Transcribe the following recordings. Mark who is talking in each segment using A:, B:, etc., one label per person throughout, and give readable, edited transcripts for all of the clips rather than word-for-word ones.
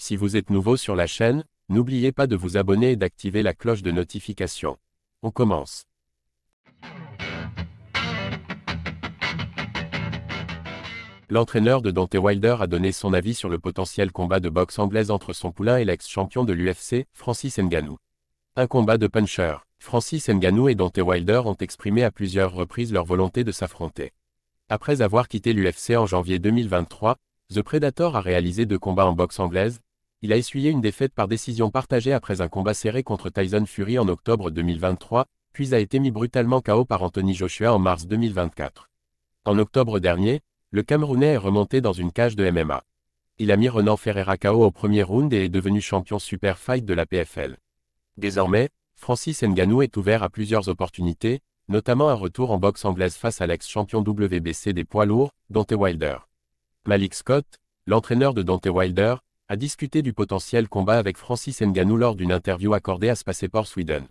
A: Si vous êtes nouveau sur la chaîne, n'oubliez pas de vous abonner et d'activer la cloche de notification. On commence. L'entraîneur de Deontay Wilder a donné son avis sur le potentiel combat de boxe anglaise entre son poulain et l'ex-champion de l'UFC, Francis Ngannou. Un combat de punchers. Francis Ngannou et Deontay Wilder ont exprimé à plusieurs reprises leur volonté de s'affronter. Après avoir quitté l'UFC en janvier 2023, The Predator a réalisé 2 combats en boxe anglaise. Il a essuyé une défaite par décision partagée après un combat serré contre Tyson Fury en octobre 2023, puis a été mis brutalement KO par Anthony Joshua en mars 2024. En octobre dernier, le Camerounais est remonté dans une cage de MMA. Il a mis Renan Ferreira KO au premier round et est devenu champion Super Fight de la PFL. Désormais, Francis Ngannou est ouvert à plusieurs opportunités, notamment un retour en boxe anglaise face à l'ex-champion WBC des poids lourds, Deontay Wilder. Malik Scott, l'entraîneur de Deontay Wilder, a discuté du potentiel combat avec Francis Ngannou lors d'une interview accordée à Spaceport Sweden.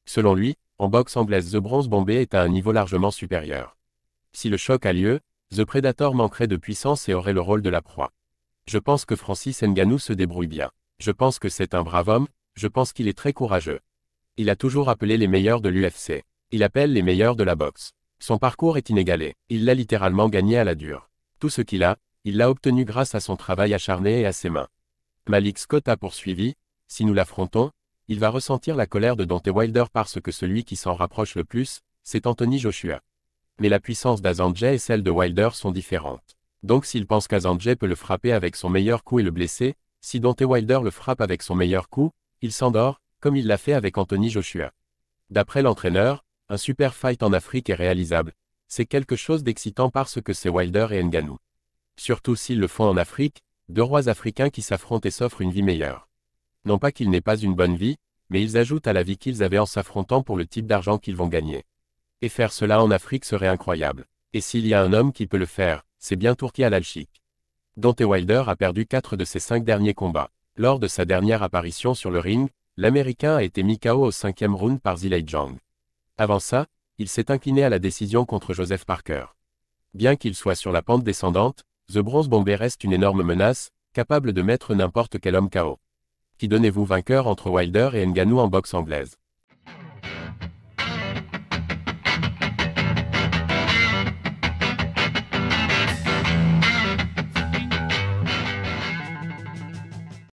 A: Selon lui, en boxe anglaise The Bronze Bombay est à un niveau largement supérieur. Si le choc a lieu, The Predator manquerait de puissance et aurait le rôle de la proie. Je pense que Francis Ngannou se débrouille bien. Je pense que c'est un brave homme, je pense qu'il est très courageux. Il a toujours appelé les meilleurs de l'UFC. Il appelle les meilleurs de la boxe. Son parcours est inégalé. Il l'a littéralement gagné à la dure. Tout ce qu'il a, il l'a obtenu grâce à son travail acharné et à ses mains. Malik Scott a poursuivi, si nous l'affrontons, il va ressentir la colère de Deontay Wilder parce que celui qui s'en rapproche le plus, c'est Anthony Joshua. Mais la puissance d'Azandjeh et celle de Wilder sont différentes. Donc s'il pense qu'Azandjeh peut le frapper avec son meilleur coup et le blesser, si Deontay Wilder le frappe avec son meilleur coup, il s'endort, comme il l'a fait avec Anthony Joshua. D'après l'entraîneur, un super fight en Afrique est réalisable. C'est quelque chose d'excitant parce que c'est Wilder et Ngannou. Surtout s'ils le font en Afrique, 2 rois africains qui s'affrontent et s'offrent une vie meilleure. Non pas qu'ils n'aient pas une bonne vie, mais ils ajoutent à la vie qu'ils avaient en s'affrontant pour le type d'argent qu'ils vont gagner. Et faire cela en Afrique serait incroyable. Et s'il y a un homme qui peut le faire, c'est bien Turki Al-Alchik. Deontay Wilder a perdu 4 de ses 5 derniers combats. Lors de sa dernière apparition sur le ring, l'Américain a été mis KO au 5e round par Zhilei Zhang. Avant ça, il s'est incliné à la décision contre Joseph Parker. Bien qu'il soit sur la pente descendante, The Bronze Bombay reste une énorme menace, capable de mettre n'importe quel homme KO. Qui donnez-vous vainqueur entre Wilder et Ngannou en boxe anglaise?